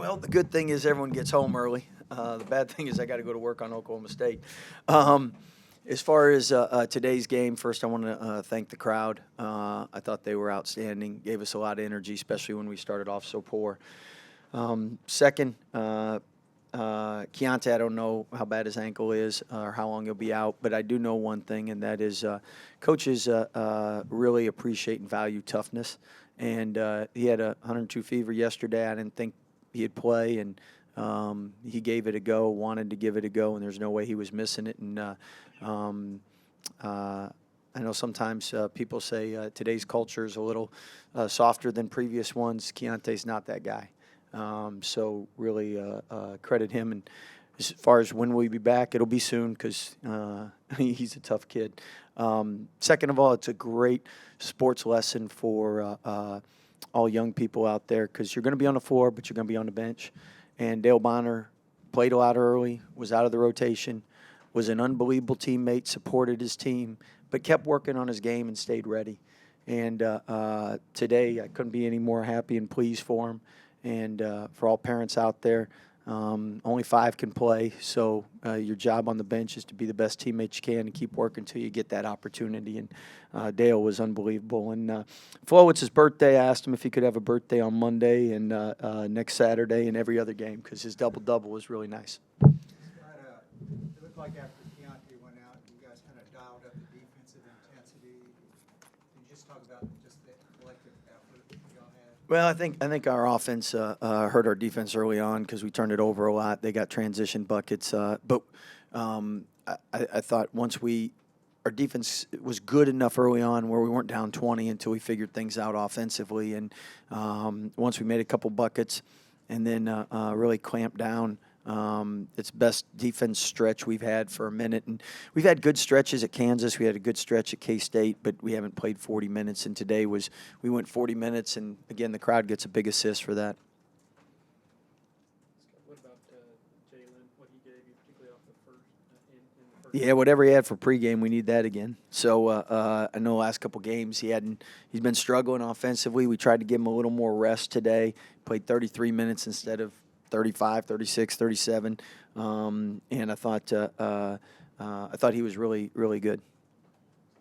Well, the good thing is everyone gets home early. The bad thing is I got to go to work on Oklahoma State. Um, as far as today's game, first I want to thank the crowd. I thought they were outstanding, gave us a lot of energy, especially when we started off so poor. Second, Keontae, I don't know how bad his ankle is or how long he'll be out, but I do know one thing, and that is coaches really appreciate and value toughness. And he had a 102 fever yesterday. I didn't think he'd play, and he gave it a go, wanted to give it a go, and there's no way he was missing it. And um, I know sometimes people say today's culture is a little softer than previous ones. Keontae's not that guy. So really credit him. And as far as when will he be back, it'll be soon because he's a tough kid. Second of all, it's a great sports lesson for all young people out there because you're going to be on the floor, but you're going to be on the bench. And Dale Bonner played a lot early, was out of the rotation, was an unbelievable teammate, supported his team, but kept working on his game and stayed ready. And today, I couldn't be any more happy and pleased for him. And for all parents out there, only 5 can play, so your job on the bench is to be the best teammate you can and keep working until you get that opportunity. And Dale was unbelievable. And Flo, it's his birthday. I asked him if he could have a birthday on Monday and next Saturday and every other game because his double-double was really nice. It looked like after Keontae went out, you guys kind of dialed up the defensive intensity. Can you just talk about just the collective effort y'all had? Well, I think our offense hurt our defense early on because we turned it over a lot. They got transition buckets, but I thought our defense was good enough early on where we weren't down 20 until we figured things out offensively, and once we made a couple buckets, and then really clamped down. It's best defense stretch we've had for a minute, and we've had good stretches at Kansas. We had a good stretch at K-State, but we haven't played 40 minutes. And today we went 40 minutes, and again the crowd gets a big assist for that. What about Jalen? What he gave you, particularly off the first in the first? Yeah, whatever he had for pregame, we need that again. So I know the last couple games he's been struggling offensively. We tried to give him a little more rest today. Played 33 minutes instead of 35, 36, 37, and I thought he was really, really good.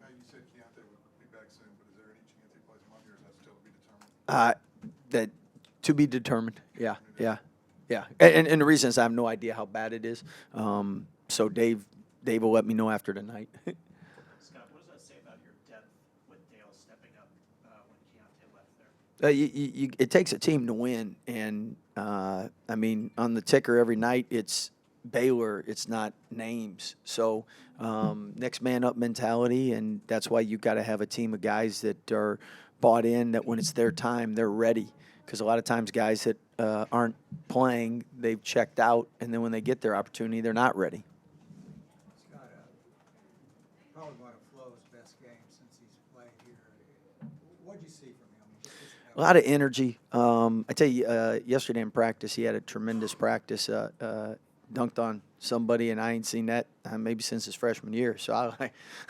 Now you said Keontae would be back soon, but is there any chance he plays Monday, or is that still to be determined? That to be determined. Yeah. And the reason is I have no idea how bad it is. So Dave will let me know after tonight. Scott, what does that say about your depth with Dale stepping up when Keontae left there? It takes a team to win, and I mean, on the ticker every night, it's Baylor. It's not names. So next man up mentality, and that's why you got to have a team of guys that are bought in. That when it's their time, they're ready. Because a lot of times, guys that aren't playing, they've checked out, and then when they get their opportunity, they're not ready. Scott, probably one of Flo's best games since he's played here. What did you see from him? A lot of energy. I tell you, yesterday in practice, he had a tremendous practice. Dunked on somebody, and I ain't seen that maybe since his freshman year. So,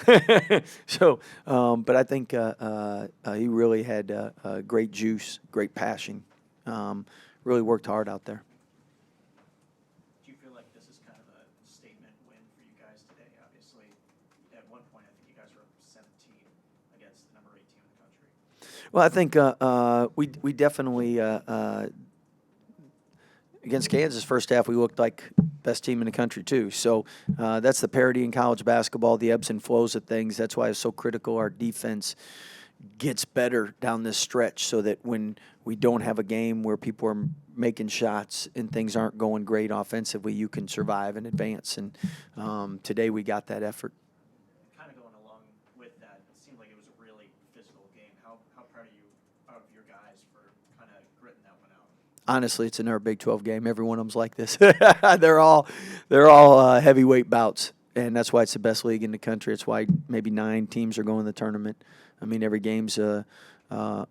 but I think he really had great juice, great passion. Really worked hard out there. Do you feel like this is kind of a statement win for you guys today? Obviously, at one point, I think you guys were 17 against the number 8 team in the country. Well, I think we definitely against Kansas first half we looked like best team in the country too. So that's the parity in college basketball, the ebbs and flows of things. That's why it's so critical our defense gets better down this stretch so that when we don't have a game where people are making shots and things aren't going great offensively, you can survive and advance. And today we got that effort. Kind of going along with that, it seemed like it was a really physical game. How proud are you of your guys for kind of gritting that one out? Honestly, it's another Big 12 game. Every one of them's like this. they're all heavyweight bouts, and that's why it's the best league in the country. It's why maybe 9 teams are going to the tournament. I mean, every game's a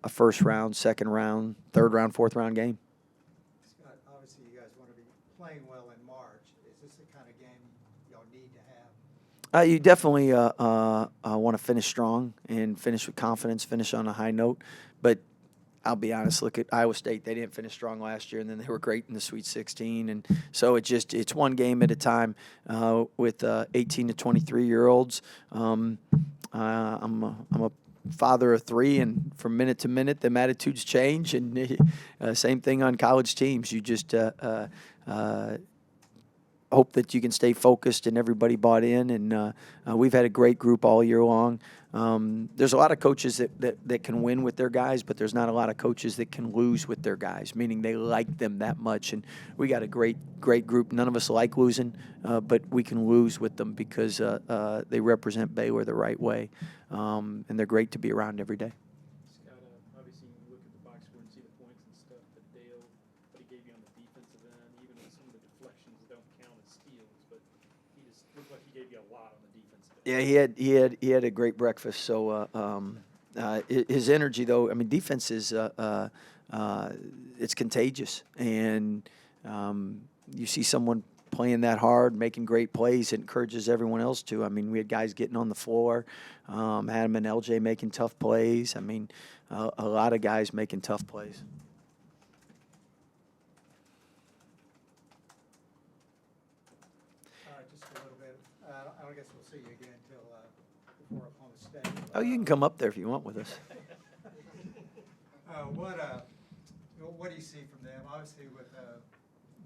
first round, second round, third round, fourth round game. Scott, obviously you guys want to be playing well in March. Is this the kind of game y'all need to have? You definitely want to finish strong and finish with confidence, finish on a high note. But I'll be honest, look at Iowa State. They didn't finish strong last year, and then they were great in the Sweet 16. And so it's one game at a time with 18 to 23-year-olds. I'm a father of three, and from minute to minute, them attitudes change. And same thing on college teams. You just hope that you can stay focused and everybody bought in. And we've had a great group all year long. There's a lot of coaches that can win with their guys, but there's not a lot of coaches that can lose with their guys, meaning they like them that much. And we got a great group. None of us like losing, but we can lose with them because they represent Baylor the right way. And they're great to be around every day. Scott, obviously you look at the box score and see the points and stuff, but Dale, what he gave you on the defensive end, even with some of the deflections don't count as steals, but he just looked like he gave you a lot on the defensive end. Yeah, he had a great breakfast. So his energy, though, I mean, defense is it's contagious, and you see someone playing that hard, making great plays, it encourages everyone else to. I mean, we had guys getting on the floor, Adam and LJ making tough plays. I mean, a lot of guys making tough plays. Just a little bit. I don't guess we'll see you again until before Oklahoma State. Oh, you can come up there if you want with us. What do you see from them? Obviously, with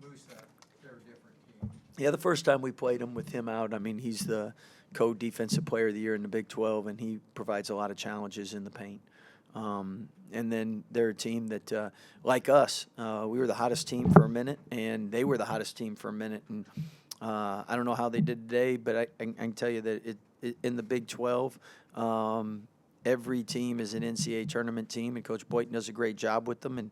Musa, they're a different team. Yeah, the first time we played him with him out, I mean, he's the co-defensive player of the year in the Big 12, and he provides a lot of challenges in the paint. And then they're a team that, like us, we were the hottest team for a minute, and they were the hottest team for a minute. And I don't know how they did today, but I can tell you that in the Big 12, every team is an NCAA tournament team, and Coach Boynton does a great job with them. And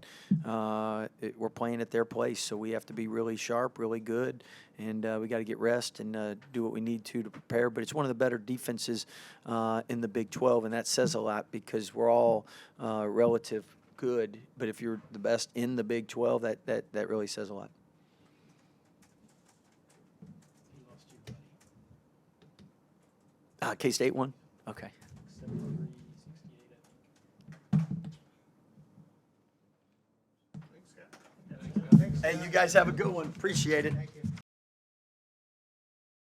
we're playing at their place, so we have to be really sharp, really good, and we got to get rest and do what we need to prepare. But it's one of the better defenses in the Big 12, and that says a lot because we're all relative good. But if you're the best in the Big 12, that really says a lot. He lost you, buddy. K-State won? Okay. 73, 68, I think. Hey, you guys have a good one. Appreciate it. Thank you.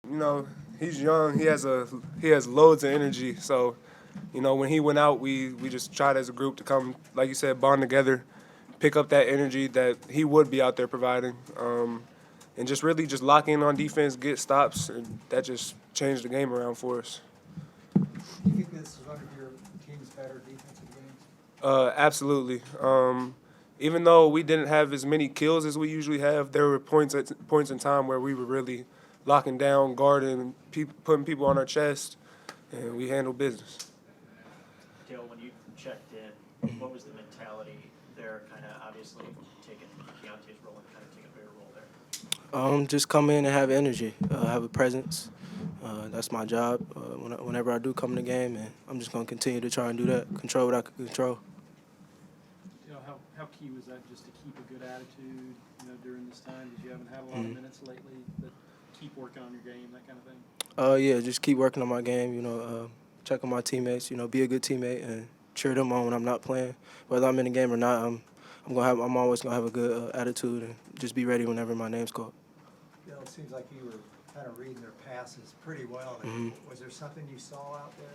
You know, he's young. He has loads of energy. So, you know, when he went out, we just tried as a group to come, like you said, bond together, pick up that energy that he would be out there providing, and just really just lock in on defense, get stops, and that just changed the game around for us. Do you think this is one of your team's better defensive games? Absolutely. Even though we didn't have as many kills as we usually have, there were points in time where we were really locking down, guarding, putting people on our chest, and we handled business. Dale, when you checked in, what was the mentality there, kind of obviously taking Keontae's role and kind of taking a bigger role there? Just come in and have energy, have a presence. That's my job whenever I do come in the game, and I'm just going to continue to try and do that, control what I can control. You know, how key was that just to keep a good attitude, you know, during this time? Because you haven't had a lot of minutes lately, but keep working on your game, that kind of thing? Yeah, just keep working on my game, you know, check on my teammates, you know, be a good teammate and cheer them on when I'm not playing. Whether I'm in the game or not, I'm always going to have a good attitude and just be ready whenever my name's called. Bill, it seems like you were kind of reading their passes pretty well. Was there something you saw out there?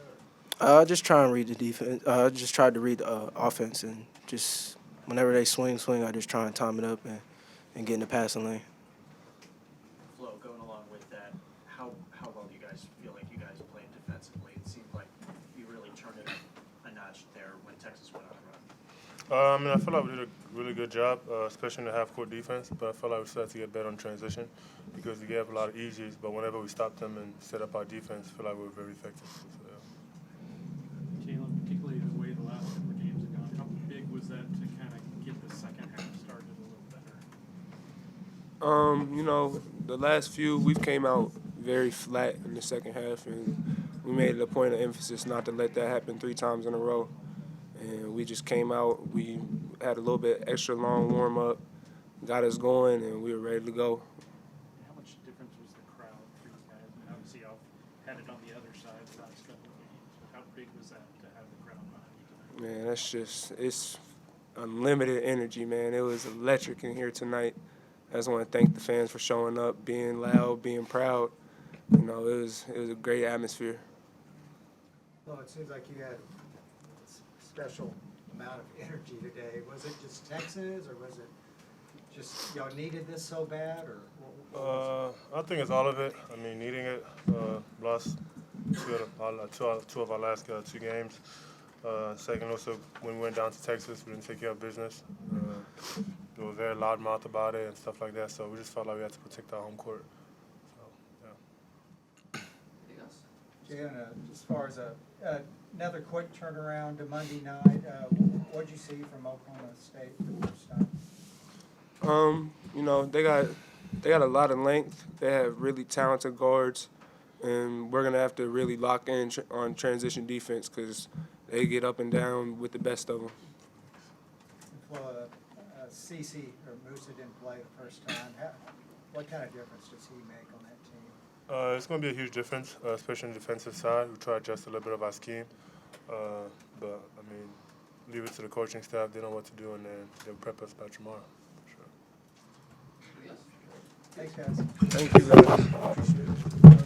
I just try and read the defense. I just tried to read the offense, and just whenever they swing, I just try and time it up and get in the passing lane. Flo, going along with that, how well do you guys feel like you guys played defensively? It seemed like you really turned it up a notch there when Texas went on a run. I mean, I feel like we did a really good job, especially in the half-court defense, but I feel like we still have to get better on transition because we gave a lot of easies, but whenever we stopped them and set up our defense, I feel like we were very effective. So, yeah. Jalen, particularly the way the last couple of games have gone, how big was that to kind of get the second half started a little better? You know, the last few, we've came out very flat in the second half, and we made it a point of emphasis not to let that happen 3 times in a row. And we just came out, we had a little bit extra long warm-up, got us going, and we were ready to go. How much difference was the crowd for you guys? And obviously, y'all had it on the other side the last couple of games. How big was that to have the crowd behind you tonight? Man, that's just, unlimited energy, man. It was electric in here tonight. I just want to thank the fans for showing up, being loud, being proud. You know, it was a great atmosphere. Well, it seems like you had a special amount of energy today. Was it just Texas, or was it just y'all needed this so bad, or? What was I think it's all of it. I mean, needing it. Lost two of our last 2 games. Second, also, when we went down to Texas, we didn't take care of business. We were very loudmouth about it and stuff like that, so we just felt like we had to protect our home court. So, yeah. Jalen, as far as another quick turnaround to Monday night, what'd you see from Oklahoma State the first time? You know, they got a lot of length. They have really talented guards, and we're gonna have to really lock in on transition defense because they get up and down with the best of them. Well, CeCe or Musa didn't play the first time. What kind of difference does he make on that team? It's going to be a huge difference, especially on the defensive side. We try to adjust a little bit of our scheme, but I mean, leave it to the coaching staff. They know what to do, and then they'll prep us by tomorrow. For sure. Thanks, guys. Thank you, guys.